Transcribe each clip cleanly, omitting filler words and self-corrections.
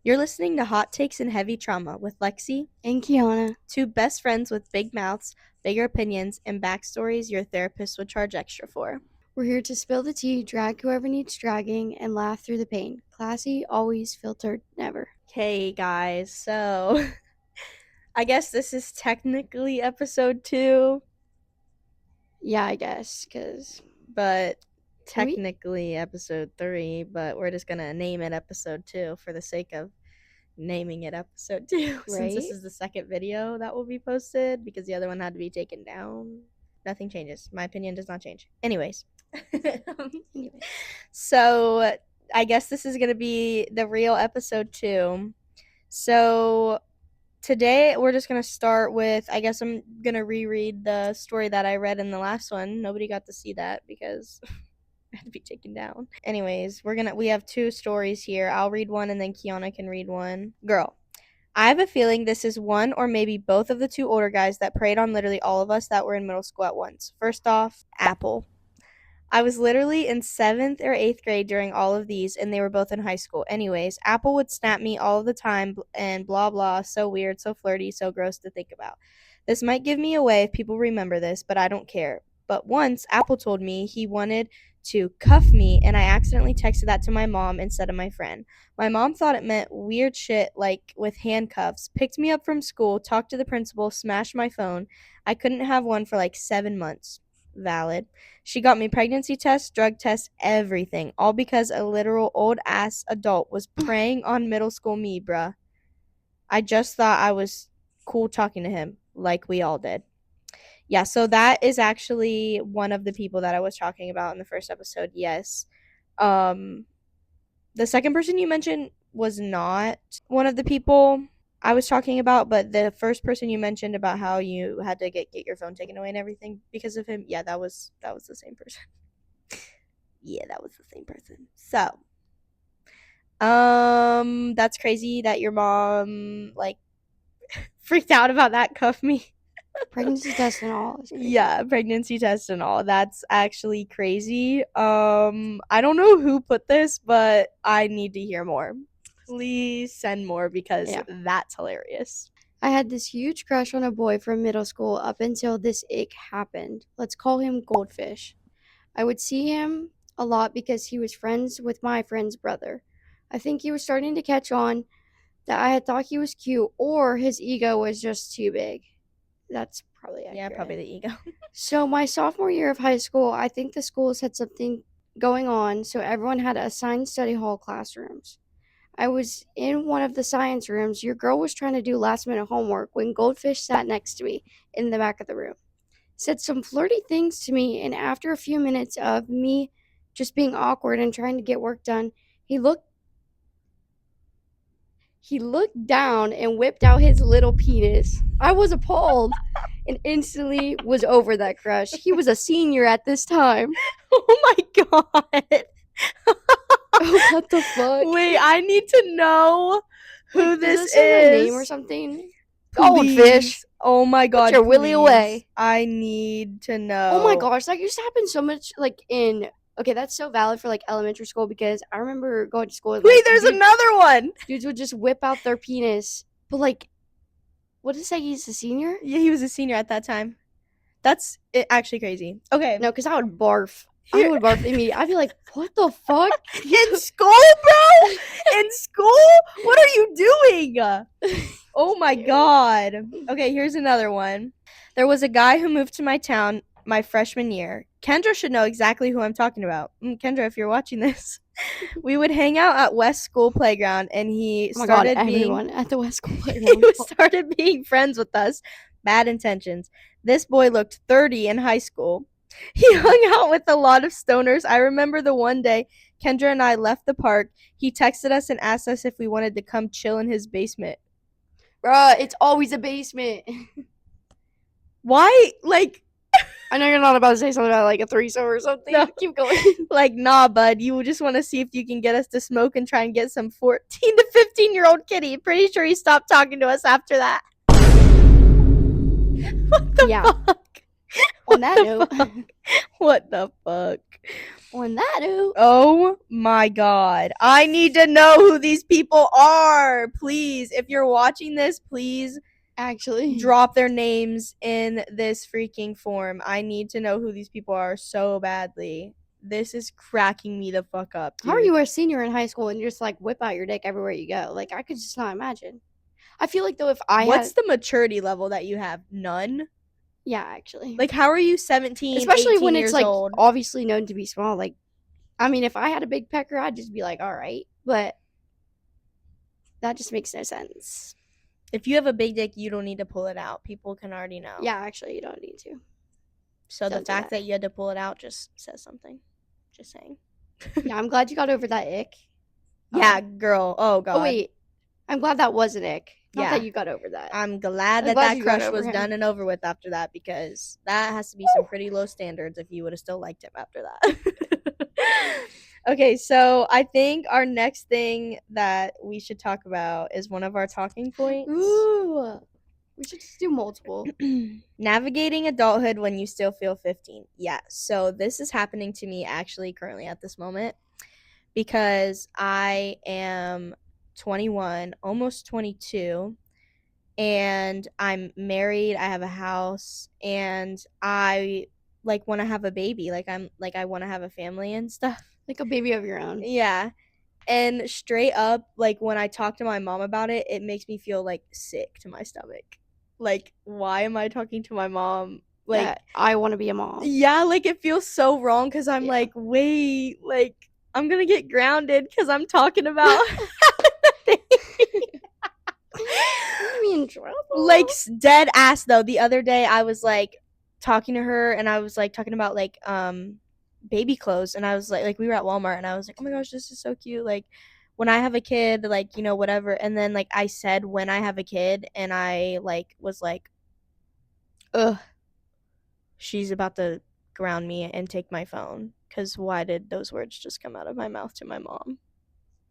You're listening to Hot Takes and Heavy Trauma with Lexi and Kiana, two best friends with big mouths, bigger opinions, and backstories your therapist would charge extra for. we're here to spill the tea, drag whoever needs dragging, and laugh through the pain. Classy, always filtered, never. Hey guys, so I guess this is technically episode 2, Yeah, I guess, because but technically episode 3, but we're just gonna name it episode 2 for the sake of naming it episode 2 since this Right? is the second video that will be posted because the other one had to be taken down. Nothing changes. My opinion does not change. Anyways. So I guess this is going to be the real episode 2. So today we're just going to start with, I guess I'm going to reread the story that I read in the last one. Nobody got to see that because it had to be taken down. Anyways, we have 2 stories here. I'll read one and then Kiana can read one. Girl, I have a feeling this is one or maybe both of the 2 older guys that preyed on literally all of us that were in middle school at once. First off, Apple. I was literally in 7th or 8th grade during all of these, and they were both in high school. Anyways, Apple would snap me all the time and blah blah, so weird, so flirty, so gross to think about. This might give me away if people remember this, but I don't care. But once, Apple told me he wanted to cuff me, and I accidentally texted that to my mom instead of my friend. My mom thought it meant weird shit like with handcuffs, picked me up from school, talked to the principal, smashed my phone. I couldn't have one for like 7 months. Valid. She got me pregnancy tests, drug tests, everything. All because a literal old ass adult was preying on middle school me, bruh. I just thought I was cool talking to him, like we all did. Yeah, so that is actually one of the people that I was talking about in the first episode, yes. The second person you mentioned was not one of the people I was talking about, but the first person you mentioned about how you had to get your phone taken away and everything because of him, yeah, that was the same person. Yeah, that was the same person. So, that's crazy that your mom like freaked out about that cuff me. Pregnancy test and all. Yeah, pregnancy test and all. That's actually crazy. I don't know who put this, but I need to hear more. Please send more because that's hilarious. I had this huge crush on a boy from middle school up until this ick happened. Let's call him Goldfish. I would see him a lot because he was friends with my friend's brother. I think he was starting to catch on that I had thought he was cute, or his ego was just too big. That's probably accurate. Yeah, probably the ego. So my sophomore year of high school, I think the schools had something going on, so everyone had assigned study hall classrooms. I was in one of the science rooms. Your girl was trying to do last minute homework when Goldfish sat next to me in the back of the room. Said some flirty things to me, and after a few minutes of me just being awkward and trying to get work done, he looked down and whipped out his little penis. I was appalled and instantly was over that crush. He was a senior at this time. Oh my god. What the fuck? Wait, I need to know who this is. Her name or something? Goldfish. Oh my god. Put your willy away. I need to know. Oh my gosh, that used to happen so much like in okay, that's so valid for like elementary school because I remember going to school with, wait, there's another one. Dudes would just whip out their penis. But like, what did it say? He's a senior? Yeah, he was a senior at that time. That's actually crazy. Okay. No, because I would barf. I would barf immediately. I'd be like, what the fuck? In school, bro? In school? What are you doing? Oh my god. Okay, here's another one. There was a guy who moved to my town my freshman year. Kendra should know exactly who I'm talking about. Kendra, if you're watching this. We would hang out at West School Playground, and he started everyone at the West School Playground. He started being friends with us. Bad intentions. This boy looked 30 in high school. He hung out with a lot of stoners. I remember the one day Kendra and I left the park. He texted us and asked us if we wanted to come chill in his basement. Bruh, it's always a basement. Why? Like, I know you're not about to say something about like a threesome or something. No. Keep going. Like, nah, bud. You just want to see if you can get us to smoke and try and get some 14 to 15-year-old kitty. Pretty sure he stopped talking to us after that. What the fuck? On that note. What the fuck? On that note, Oh my god. I need to know who these people are. Please, if you're watching this, please actually, drop their names in this freaking form. I need to know who these people are so badly. This is cracking me the fuck up, dude. how are you a senior in high school and you just like whip out your dick everywhere you go? Like, I could just not imagine. I feel like though, if I What's had, the maturity level that you have? None? yeah, actually, Like, how are you 17, especially 18 when it's years like old? obviously known to be small. Like, I mean, if I had a big pecker, I'd just be like, all right, but that just makes no sense. If you have a big dick, you don't need to pull it out. People can already know. Yeah, actually, you don't need to. So the Don't do fact that. that you had to pull it out just says something. Just saying. Yeah, I'm glad you got over that ick. Yeah, girl. Oh god. Oh wait, I'm glad that was an ick. Not Yeah. that you got over that. I'm glad I'm that glad that you got crush over was him. done and over with after that, because that has to be some pretty low standards if you would have still liked him after that. Okay, so I think our next thing that we should talk about is one of our talking points. Ooh, we should just do multiple. Navigating adulthood when you still feel 15. Yeah, so this is happening to me actually currently at this moment, because I am 21, almost 22, and I'm married, I have a house, and I like want to have a baby. Like I want to have a family and stuff. Like a baby of your own. Yeah. And straight up, like when I talk to my mom about it, it makes me feel like sick to my stomach. Like, why am I talking to my mom? Like, That I want to be a mom. yeah, like it feels so wrong because I'm Yeah. like, wait, like I'm gonna get grounded because I'm talking about You're gonna be in trouble. like dead ass though. The other day I was like talking to her and I was like talking about like baby clothes, and I was like we were at Walmart and I was like, oh my gosh, this is so cute. Like when I have a kid, like, you know, whatever. And then like I said when I have a kid, and I like was like, ugh, she's about to ground me and take my phone, because why did those words just come out of my mouth to my mom?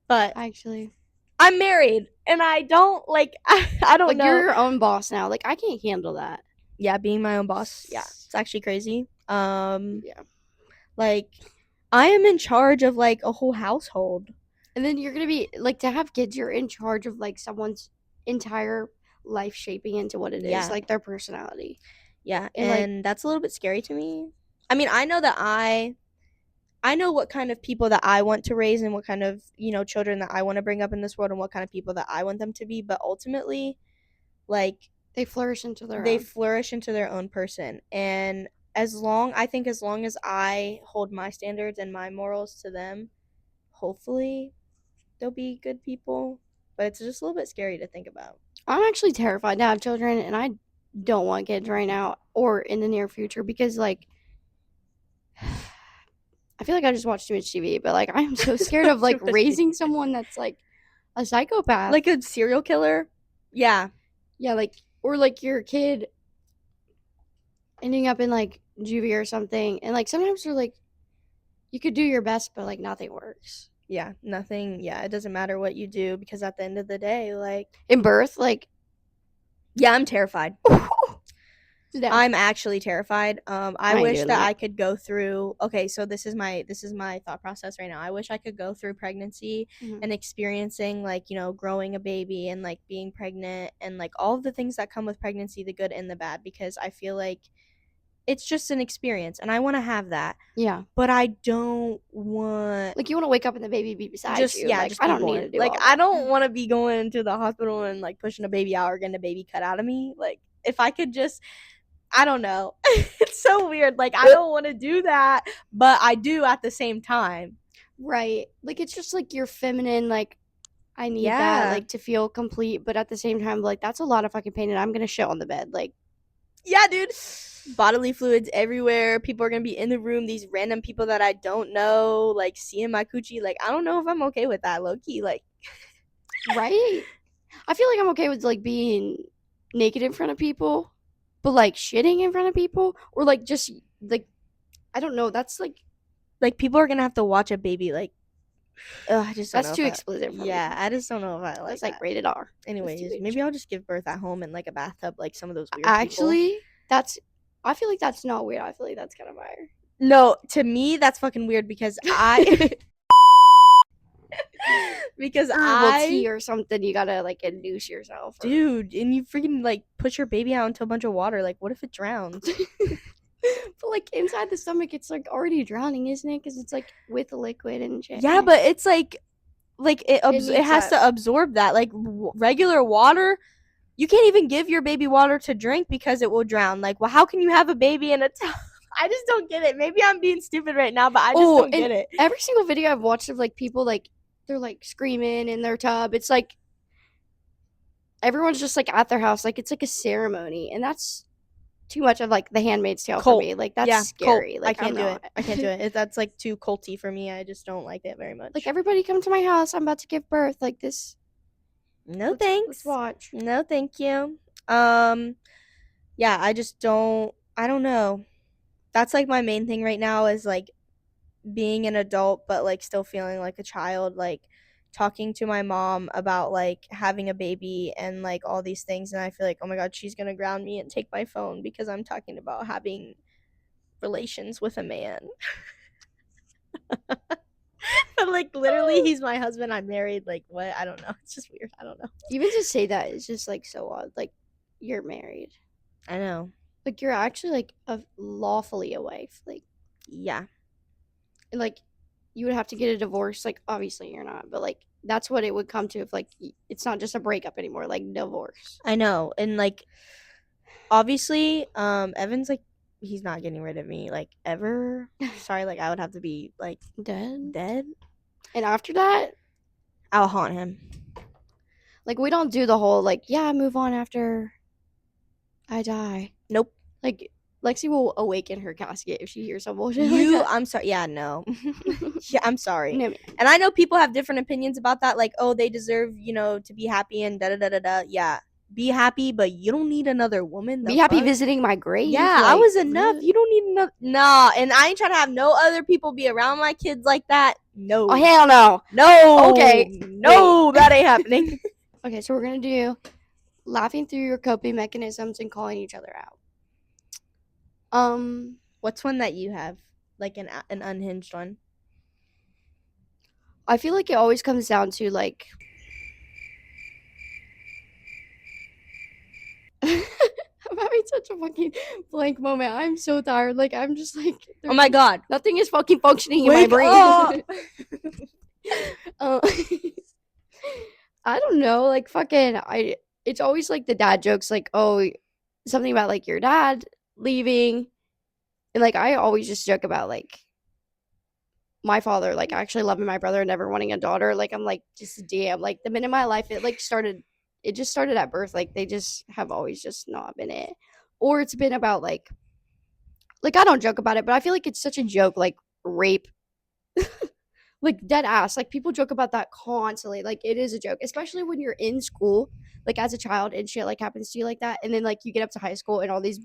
But Actually, I'm married and I don't like I don't like know. you're your own boss now. Like I can't handle that. Yeah, being my own boss. Yeah, it's actually crazy. Yeah. Like I am in charge of like a whole household. And then you're gonna be like, to have kids, you're in charge of like someone's entire life shaping into what it is, Yeah. like their personality. Yeah, And, like- and that's a little bit scary to me. I mean, I know that I know what kind of people that I want to raise and what kind of, you know, children that I want to bring up in this world and what kind of people that I want them to be, but ultimately, like They flourish into their they own. flourish into their own person. And as long as I hold my standards and my morals to them, hopefully they'll be good people. But it's just a little bit scary to think about. I'm actually terrified to have children, and I don't want kids right now or in the near future because, like, I feel like I just watched too much TV, but like, I'm so scared of like Too much raising someone that's like a psychopath. Like a serial killer? Yeah. Yeah, like, or like your kid ending up in like juvie or something, and like sometimes they're like, you could do your best, but like nothing works. Yeah, nothing. Yeah, it doesn't matter what you do, because at the end of the day, like, In birth, like, yeah, I'm terrified. no. I'm actually terrified. I ain't wish doing that that. I could go through. Okay, so this is my thought process right now. I wish I could go through pregnancy Mhm. and experiencing, like, you know, growing a baby and like being pregnant and like all of the things that come with pregnancy, the good and the bad, because I feel like it's just an experience and I want to have that. Yeah, But I don't want like you want to wake up and the baby be beside just you. yeah, Like just I be don't need born. to do Like all I that. don't want to be going to the hospital and like pushing a baby out or getting a baby cut out of me. Like if I could just, I don't know. It's so weird. Like I don't want to do that, but I do at the same time. Right. Like it's just like you're feminine, like I need Yeah. that, like to feel complete, but at the same time, like that's a lot of fucking pain and I'm gonna shit on the bed. Like Yeah, dude. Bodily fluids everywhere. People are gonna be in the room. These random people that I don't know, like seeing my coochie. Like I don't know if I'm okay with that, low key. Like, right? I feel like I'm okay with like being naked in front of people, but like shitting in front of people or like just like I don't know, that's like people are gonna have to watch a baby. Like, ugh, I just don't that's know too if explicit for me. Yeah, I just don't know if I like That's like that. rated R. Anyways, maybe I'll just give birth at home in like a bathtub, like some of those weird Actually, that's I feel like that's not weird. I feel like that's kind of fire. No, to me that's fucking weird because because Herbal tea or something, you gotta like induce yourself. Dude, and you freaking like push your baby out into a bunch of water. Like, what if it drowns? But like inside the stomach, it's like already drowning, isn't it? Because it's like with the liquid and shit. Yeah, but it's like it needs has to absorb that. Like regular water, you can't even give your baby water to drink because it will drown. Like, well, how can you have a baby in a tub? I just don't get it. Maybe I'm being stupid right now, but I just don't get it. Every single video I've watched of like people like they're like screaming in their tub. It's like everyone's just like at their house, like it's like a ceremony, and that's too much of like the Handmaid's Tale for me. Like that's scary. Cult. Like I can't do it. I can't do it. That's like too culty for me. I just don't like it very much. Like everybody come to my house. I'm about to give birth. Like this. No thanks. Let's watch. No thank you. Yeah, I just don't. I don't know. That's like my main thing right now is like being an adult but like still feeling like a child, like talking to my mom about like having a baby and like all these things, and I feel like, oh my god, she's gonna ground me and take my phone because I'm talking about having relations with a man. But like literally he's my husband, I'm married, like what? I don't know, it's just weird. I don't know. Even to say that is just like so odd. Like you're married. I know. Like you're actually like lawfully a wife. Like yeah. And like you would have to get a divorce. Like obviously you're not, but like that's what it would come to if like it's not just a breakup anymore, like divorce. I know. And like obviously Evan's like he's not getting rid of me like ever. Sorry, like I would have to be like dead. And after that, I'll haunt him. Like we don't do the whole like, yeah, move on after I die. Nope. Like Lexi will awaken her casket if she hears some bullshit like that. I'm sorry. Yeah, no. Yeah, I'm sorry. No. And I know people have different opinions about that. Like, oh, they deserve, to be happy and da-da-da-da-da. Yeah. Be happy, but you don't need another woman. Be happy visiting my grave. Yeah, like, I was enough. You don't need another. Nah, and I ain't trying to have no other people be around my kids like that. No. Oh, hell no. No. Okay. No, that ain't happening. Okay, so we're going to do laughing through your coping mechanisms and calling each other out. What's one that you have? Like an unhinged one? I feel like it always comes down to like I'm having such a fucking blank moment. I'm so tired. Like I'm just like oh my god, nothing is fucking functioning in my brain. I don't know, like fucking it's always like the dad jokes, like, oh, something about like your dad leaving, and like I always just joke about like my father like actually loving my brother and never wanting a daughter. Like I'm like, just damn, like the minute of my life it just started at birth. Like they just have always just not been it, or it's been about like I don't joke about it, but I feel like it's such a joke, like rape. Like dead ass, like people joke about that constantly. Like it is a joke, especially when you're in school, like as a child and shit like happens to you like that, and then like you get up to high school and all these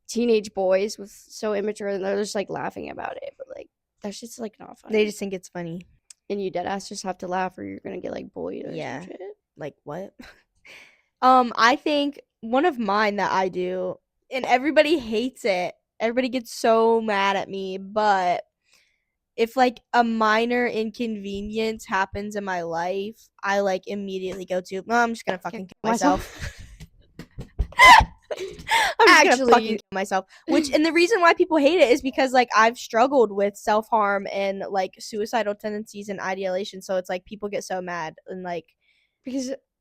teenage boys with so immature and they're just like laughing about it, but like that shit's like not funny. They just think it's funny, and you dead ass just have to laugh or you're gonna get like bullied or yeah. some shit. Like what? I think one of mine that I do, and everybody hates it. Everybody gets so mad at me, but if like a minor inconvenience happens in my life, I like immediately go to, well, I'm just gonna fucking kill myself. I'm just gonna fucking kill myself. And the reason why people hate it is because like I've struggled with self-harm and like suicidal tendencies and ideation. So it's like people get so mad and like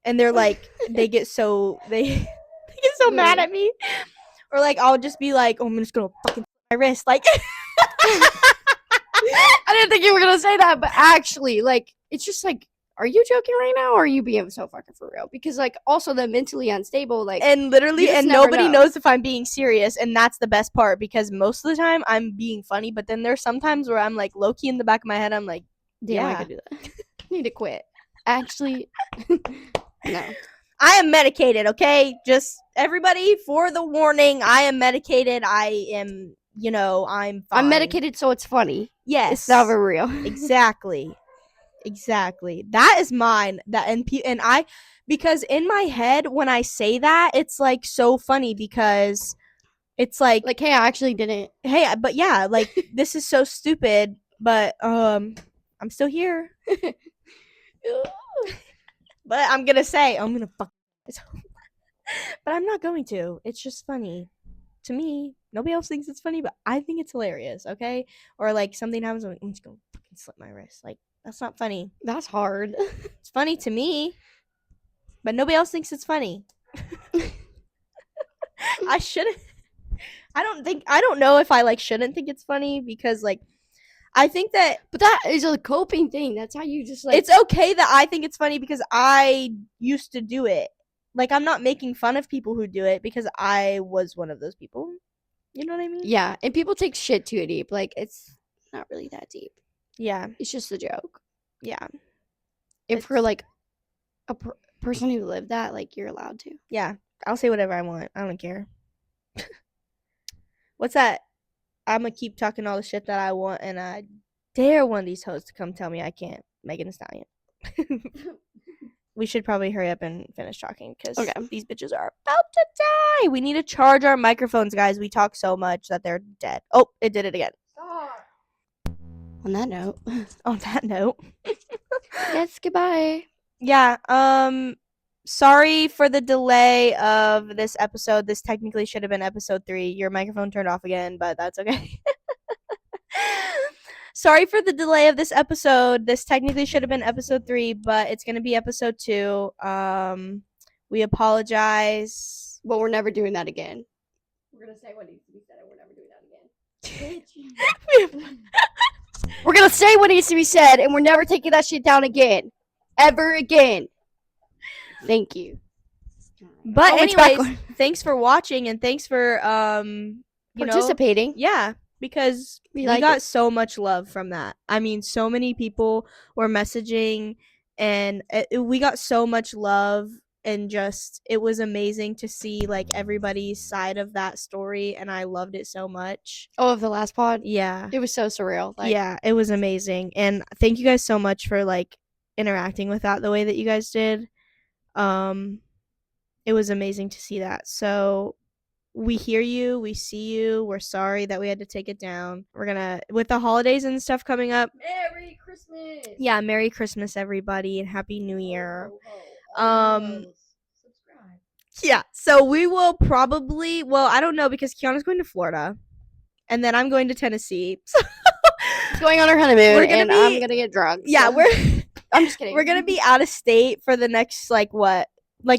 and they're like they get so mad at me, or like I'll just be like, oh, I'm just gonna fucking my wrist, like. I didn't think you were gonna say that, but actually, like, it's just like, are you joking right now, or are you being so fucking for real? Because like, also the mentally unstable, like, and literally, and nobody knows if I'm being serious, and that's the best part because most of the time I'm being funny, but then there's sometimes where I'm like low key in the back of my head, I'm like, damn, I could do that. I need to quit. Actually, no. I am medicated, okay? Just everybody for the warning, I am medicated. I am, I'm fine. I'm medicated, so it's funny. Yes. It's never real. Exactly. That is mine. Because in my head, when I say that, it's like so funny because It's like hey, I actually didn't. hey, but yeah, like this is so stupid, but I'm still here. But I'm gonna say I'm gonna fuck but I'm not going to. It's just funny to me. Nobody else thinks it's funny, but I think it's hilarious. Okay, or like something happens, I'm just gonna fucking slit my wrist. Like that's not funny. That's hard. It's funny to me, but nobody else thinks it's funny. I shouldn't. I don't know if I like shouldn't think it's funny because like I think that But that is a coping thing. That's how you just like. it's okay that I think it's funny because I used to do it. Like I'm not making fun of people who do it because I was one of those people. You know what I mean? Yeah, and people take shit too deep. Like it's not really that deep. Yeah. It's just a joke. Yeah. And for like a person who lived that, like you're allowed to. Yeah. I'll say whatever I want. I don't care. What's that? I'm gonna keep talking all the shit that I want, and I dare one of these hoes to come tell me I can't. Megan Thee Stallion. We should probably hurry up and finish talking because these bitches are about to die. We need to charge our microphones, guys. We talk so much that they're dead. Oh, it did it again. On that note. On that note. Yes, goodbye. Yeah, sorry for the delay of this episode. This technically should have been episode 3. Your microphone turned off again, but that's okay. Sorry for the delay of this episode. This technically should have been episode 3, but it's going to be episode 2. We apologize. But we're never doing that again. We're going to say what needs to be said, and we're never doing that again. We're going to say what needs to be said, and we're never taking that shit down again. Ever again. Thank you. But anyways, thanks for watching, and thanks for participating. Yeah, because we got so much love from that. I mean, so many people were messaging, and we got so much love, and just it was amazing to see like everybody's side of that story, and I loved it so much. Oh, of the last pod? Yeah. It was so surreal. Like, yeah, it was amazing. And thank you guys so much for like interacting with that the way that you guys did. It was amazing to see that. So we hear you, we see you, we're sorry that we had to take it down. We're gonna, with the holidays and stuff coming up, Merry Christmas. Yeah, Merry Christmas everybody, and Happy New Year. Subscribe. Yeah, so we will probably, well, I don't know, because Kiana's going to Florida and then I'm going to Tennessee. So She's going on her honeymoon and I'm gonna get drugs. Yeah, so. I'm just kidding. We're gonna be out of state for the next like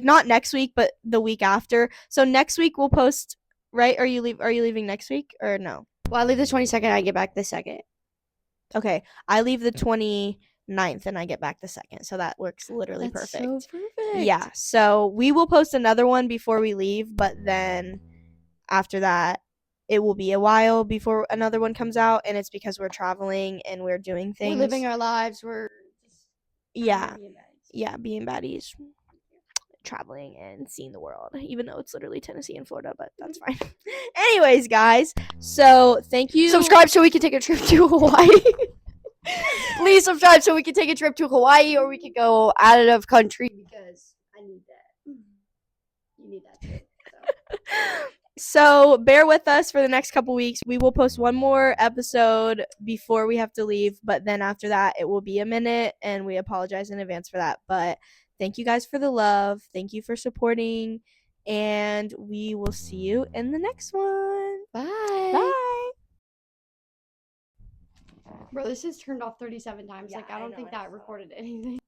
not next week, but the week after. So next week we'll post, right? Are you leaving next week or no? Well, I leave the 22nd. I get back the 2nd. Okay, I leave the 29th and I get back the 2nd. So that works literally perfect. So perfect. Yeah. So we will post another one before we leave, but then after that, it will be a while before another one comes out, and it's because we're traveling and we're doing things. We're living our lives. We're just being baddies. Traveling and seeing the world, even though it's literally Tennessee and Florida, but that's fine. Anyways, guys, so thank you. Subscribe so we can take a trip to Hawaii. Please subscribe so we can take a trip to Hawaii, or we could go out of country because I need that. You need that too. So bear with us for the next couple weeks. We will post one more episode before we have to leave, but then after that it will be a minute, and we apologize in advance for that. But thank you guys for the love. Thank you for supporting, and we will see you in the next one. Bye. Bye. Bro, this is turned off 37 times. Yeah, like I don't think that recorded anything.